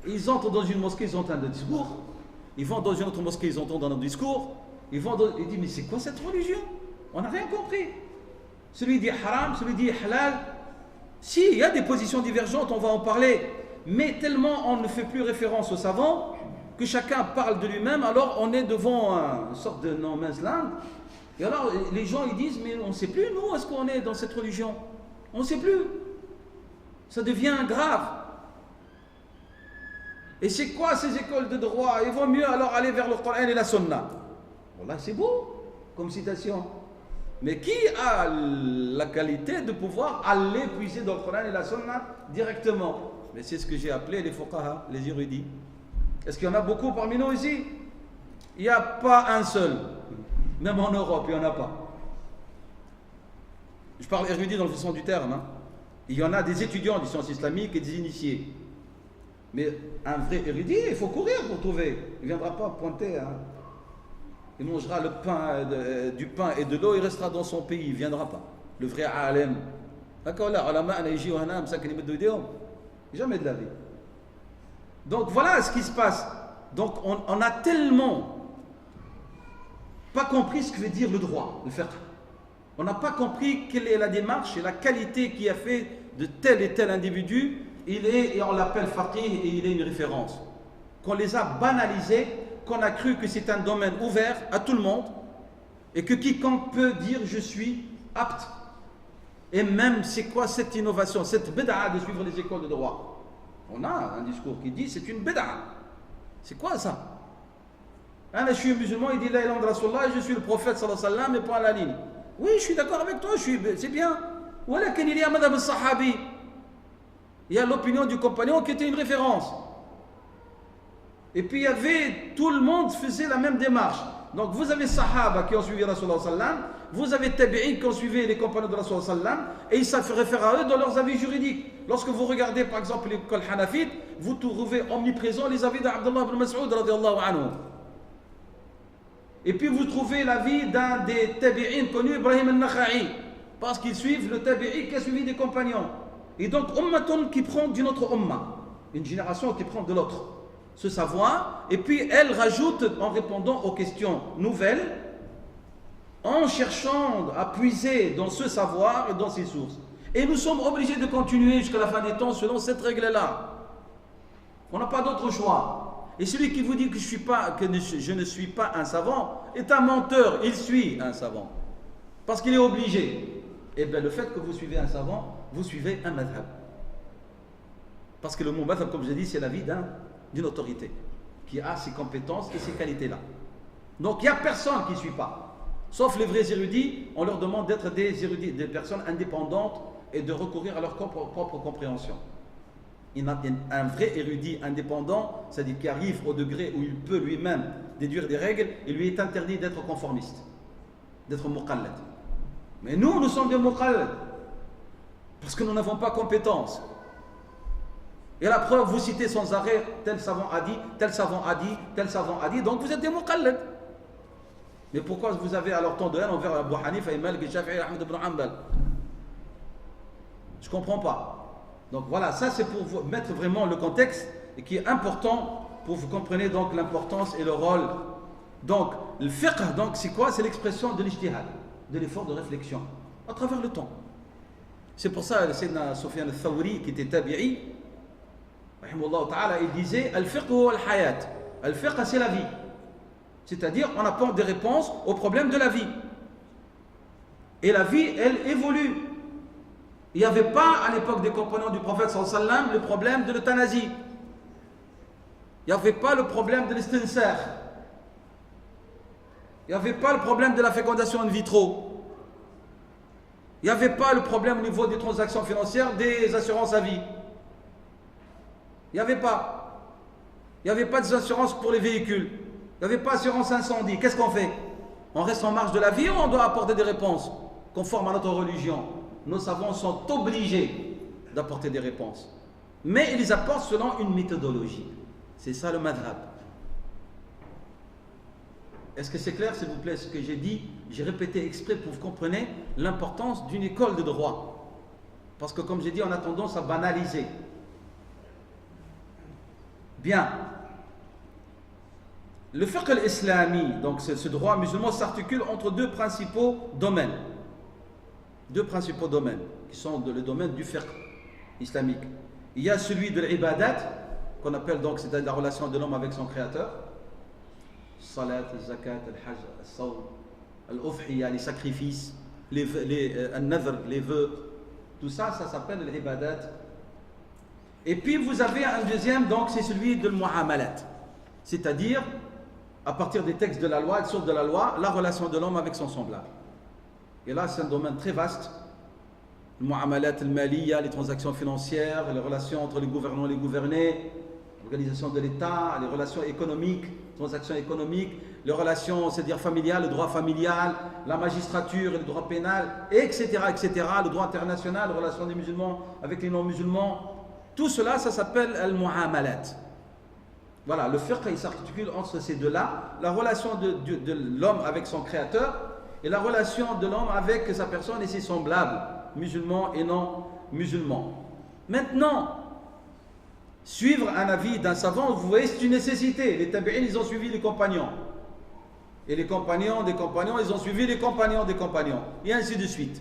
B: ils entrent dans une mosquée, ils entendent un discours, ils vont dans une autre mosquée, ils entendent un autre discours, ils disent mais c'est quoi cette religion? On n'a rien compris. Celui dit haram, celui dit halal. Si, il y a des positions divergentes, on va en parler, mais tellement on ne fait plus référence aux savants que chacun parle de lui-même, alors on est devant une sorte de no man's land. Et alors les gens ils disent mais on ne sait plus nous, est-ce qu'on est dans cette religion? On ne sait plus. Ça devient grave. Et c'est quoi ces écoles de droit? Il vaut mieux alors aller vers le Coran et la Sunna. Voilà, c'est beau comme citation. Mais qui a la qualité de pouvoir aller puiser dans le Coran et la Sunna directement? Mais c'est ce que j'ai appelé les fuqaha, les érudits. Est-ce qu'il y en a beaucoup parmi nous ici? Il n'y a pas un seul. Même en Europe, il n'y en a pas. Je parle érudit dans le sens du terme. Hein. Il y en a des étudiants des sciences islamiques et des initiés. Mais un vrai érudit, il faut courir pour trouver. Il ne viendra pas pointer. Hein. Il mangera le pain, du pain et de l'eau, il restera dans son pays, il ne viendra pas. Le vrai alem. Jamais de la vie. Donc voilà ce qui se passe. Donc on a tellement pas compris ce que veut dire le droit, le fiqh. On n'a pas compris quelle est la démarche et la qualité qui a fait de tel et tel individu, et on l'appelle faqih et il est une référence. Qu'on les a banalisés, qu'on a cru que c'est un domaine ouvert à tout le monde et que quiconque peut dire je suis apte. Et même c'est quoi cette innovation, cette bid'a de suivre les écoles de droit? On a un discours qui dit c'est une bid'a. C'est quoi ça? Je suis musulman, il dit la ilaha illallah Rasulullah, je suis le prophète sallallahu alayhi wa sallam, et point à la ligne. Oui, je suis d'accord avec toi, c'est bien. Walakin il y a madhab al-sahabi. Il y a l'opinion du compagnon qui était une référence. Et puis il y avait, tout le monde faisait la même démarche. Donc vous avez Sahaba qui ont suivi Rasulullah sallam, vous avez Tabi'in qui ont suivi les compagnons de Rasulullah sallam, et ils savent référer à eux dans leurs avis juridiques. Lorsque vous regardez par exemple l'école Hanafite, vous trouvez omniprésent les avis d'Abdullah ibn Mas'ud radiyallahu anhu. Et puis vous trouvez l'avis d'un des Tabi'in connus, Ibrahim al-Nakha'i, parce qu'ils suivent le Tabi'i qui a suivi des compagnons. Et donc ummatun qui prend d'une autre umma, une génération qui prend de l'autre ce savoir, et puis elle rajoute en répondant aux questions nouvelles, en cherchant à puiser dans ce savoir et dans ces sources. Et nous sommes obligés de continuer jusqu'à la fin des temps selon cette règle-là. On n'a pas d'autre choix. Et celui qui vous dit que je ne suis pas un savant est un menteur, il suit un savant. Parce qu'il est obligé. Et bien le fait que vous suivez un savant, vous suivez un madhab. Parce que le mot madhab, comme je dis, c'est l'avis d'une autorité qui a ces compétences et ces qualités-là. Donc il n'y a personne qui ne suit pas. Sauf les vrais érudits, on leur demande d'être des érudits, des personnes indépendantes et de recourir à leur propre compréhension. Un vrai érudit indépendant, c'est-à-dire qui arrive au degré où il peut lui-même déduire des règles, il lui est interdit d'être conformiste, d'être muqallad. Mais nous sommes des muqallad, parce que nous n'avons pas compétence. Et la preuve, vous citez sans arrêt, tel savant a dit, tel savant a dit, tel savant a dit, donc vous êtes des muqallad. Mais pourquoi vous avez alors tant de haine envers Abu Hanifa, Malik, Shafi'i, Ahmed ibn Hanbal? Je ne comprends pas. Donc voilà, ça c'est pour vous mettre vraiment le contexte et qui est important pour que vous compreniez donc l'importance et le rôle. Donc le fiqh, donc c'est quoi? C'est l'expression de l'ijtihad, de l'effort de réflexion à travers le temps. C'est pour ça le Sayyidina Sufyan al-Thawri qui était tabi'i, il disait al-fiqh huwa al-hayat. Al-fiqh c'est la vie. C'est-à-dire on apporte des réponses aux problèmes de la vie. Et la vie, elle évolue. Il n'y avait pas à l'époque des compagnons du prophète sallallahu alayhi wa sallam le problème de l'euthanasie. Il n'y avait pas le problème de l'istinsar. Il n'y avait pas le problème de la fécondation in vitro. Il n'y avait pas le problème au niveau des transactions financières, des assurances à vie. Il n'y avait pas. Il n'y avait pas d'assurance pour les véhicules. Il n'y avait pas d'assurance incendie. Qu'est-ce qu'on fait? On reste en marge de la vie ou on doit apporter des réponses conformes à notre religion? Nos savants sont obligés d'apporter des réponses. Mais ils les apportent selon une méthodologie. C'est ça le madhab. Est-ce que c'est clair, s'il vous plaît, ce que j'ai dit? J'ai répété exprès pour que vous compreniez l'importance d'une école de droit. Parce que comme j'ai dit, on a tendance à banaliser. Bien. Le fiqh al-islami, donc ce droit musulman, s'articule entre deux principaux domaines. Deux principaux domaines, qui sont le domaine du fiqh islamique. Il y a celui de l'ibadat, qu'on appelle donc, c'est la relation de l'homme avec son créateur. Salat, zakat, al-hajj, al-sawm, al-ufhiya, les sacrifices, al-nadhr, les vœux. Tout ça, ça s'appelle l'ibadat. Et puis vous avez un deuxième, donc c'est celui de l'mu'amalat. C'est-à-dire, à partir des textes de la loi, source de la loi, la relation de l'homme avec son semblable. Et là, c'est un domaine très vaste. Le mu'amalat al-maliya, les transactions financières, les relations entre les gouvernants et les gouvernés, l'organisation de l'État, les relations économiques, transactions économiques, les relations, c'est-à-dire familiales, le droit familial, la magistrature, le droit pénal, etc., etc., le droit international, les relations des musulmans avec les non-musulmans. Tout cela, ça s'appelle al-mu'amalat. Voilà, le fiqh, il s'articule entre ces deux-là, la relation de l'homme avec son créateur, et la relation de l'homme avec sa personne et ses semblables, musulmans et non musulmans. Maintenant, suivre un avis d'un savant, vous voyez, c'est une nécessité. Les tabi'in, ils ont suivi les compagnons. Et les compagnons des compagnons, ils ont suivi les compagnons des compagnons. Et ainsi de suite.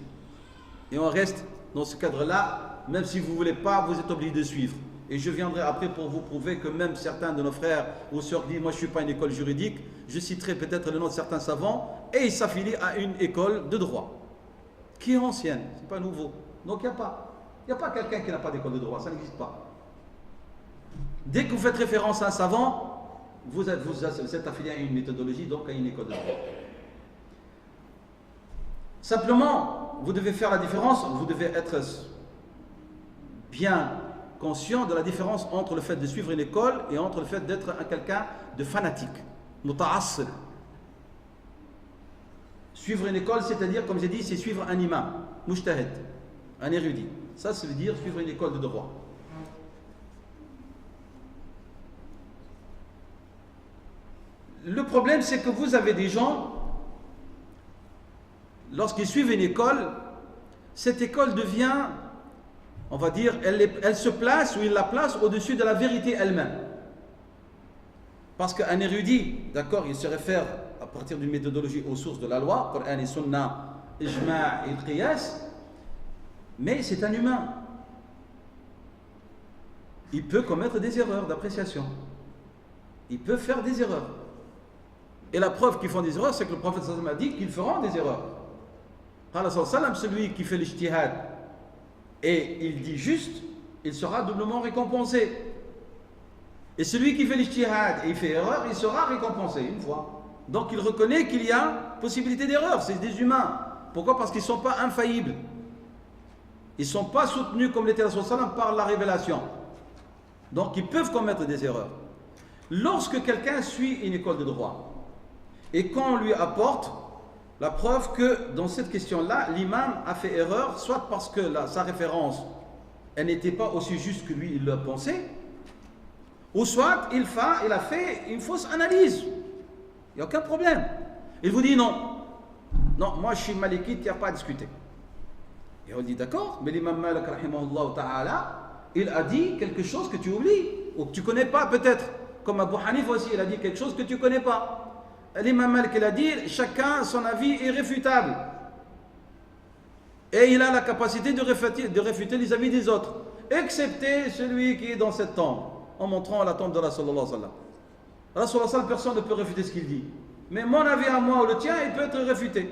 B: Et on reste dans ce cadre-là, même si vous ne voulez pas, vous êtes obligé de suivre. Et je viendrai après pour vous prouver que même certains de nos frères ou sœurs disent, moi je ne suis pas une école juridique, je citerai peut-être le nom de certains savants, et ils s'affilient à une école de droit, qui est ancienne, ce n'est pas nouveau. Donc il n'y a pas quelqu'un qui n'a pas d'école de droit, ça n'existe pas. Dès que vous faites référence à un savant, vous êtes affilié à une méthodologie, donc à une école de droit. Simplement, vous devez faire la différence, vous devez être bien conscient de la différence entre le fait de suivre une école et entre le fait d'être quelqu'un de fanatique, muta'assir. Suivre une école, c'est-à-dire, comme j'ai dit, c'est suivre un imam, mujtahid, un érudit. Ça veut dire suivre une école de droit. Le problème, c'est que vous avez des gens, lorsqu'ils suivent une école, cette école devient, on va dire, elle se place ou il la place au-dessus de la vérité elle-même. Parce qu'un érudit, d'accord, il se réfère à partir d'une méthodologie aux sources de la loi, Coran et Sunna, Ijma' et Qiyas, mais c'est un humain. Il peut commettre des erreurs d'appréciation. Il peut faire des erreurs. Et la preuve qu'ils font des erreurs, c'est que le prophète sallallahu alayhi wa sallam a dit qu'ils feront des erreurs. Celui qui fait l'ijtihad et il dit juste, il sera doublement récompensé. Et celui qui fait l'ijtihad et il fait erreur, il sera récompensé une fois. Donc il reconnaît qu'il y a possibilité d'erreur, c'est des humains. Pourquoi? Parce qu'ils ne sont pas infaillibles. Ils ne sont pas soutenus comme l'était Rasul sallam par la révélation. Donc ils peuvent commettre des erreurs. Lorsque quelqu'un suit une école de droit et qu'on lui apporte la preuve que dans cette question-là, l'imam a fait erreur, soit parce que sa référence, elle n'était pas aussi juste que lui, il l'a pensé, ou soit il a fait une fausse analyse. Il n'y a aucun problème. Il vous dit non. Non, moi je suis malikite, il n'y a pas à discuter. Et on dit d'accord, mais l'imam Malik, rahimahullah ta'ala, il a dit quelque chose que tu oublies, ou que tu ne connais pas peut-être. Comme Abu Hanifa aussi, il a dit quelque chose que tu ne connais pas. L'imam Malik, il a dit, chacun, son avis est réfutable. Et il a la capacité de réfuter les avis des autres, excepté celui qui est dans cette tombe, en montrant la tombe de Rasulullah sallallahu alayhi wa sallam. Rasulullah sallallahu alayhi wa sallam, personne ne peut réfuter ce qu'il dit. Mais mon avis à moi ou le tien, il peut être réfuté.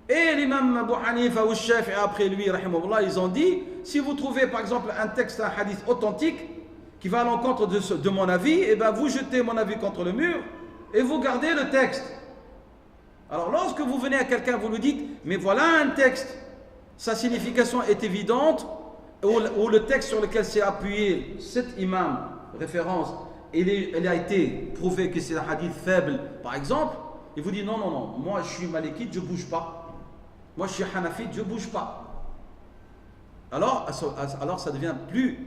B: Et l'imam Abu Hanifa ou Shafi'i après lui, rahimahullah, ils ont dit, si vous trouvez par exemple un texte, un hadith authentique, qui va à l'encontre de mon avis, et bien vous jetez mon avis contre le mur, et vous gardez le texte. Alors lorsque vous venez à quelqu'un, vous lui dites, mais voilà un texte, sa signification est évidente, ou le texte sur lequel s'est appuyé cet imam, référence, il a été prouvé que c'est un hadith faible, par exemple, il vous dit non, non, non, moi je suis malikite, je ne bouge pas. Moi je suis hanafite, je ne bouge pas. Alors ça devient plus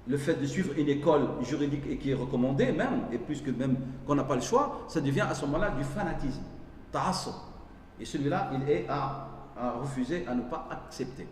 B: le fait de suivre une école juridique et qui est recommandée même, et plus que même qu'on n'a pas le choix, ça devient à ce moment-là du fanatisme, ta'assub. Et celui-là, il est à refuser, à ne pas accepter.